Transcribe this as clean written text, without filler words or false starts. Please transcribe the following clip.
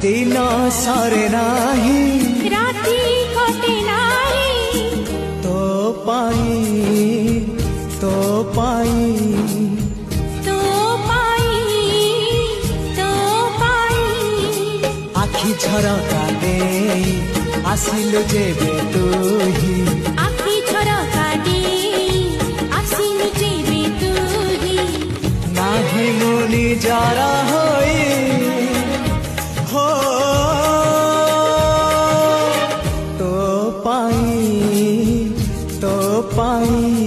दिन सरे नाही राती कटे नाही तो पाई तो पाई तो पाई तो पाई आखि झरका दे आसिलु जेबे तुही आखि झरका दे आसिलु जेबे तुही नाही मुनि जरा होई हो तो पाई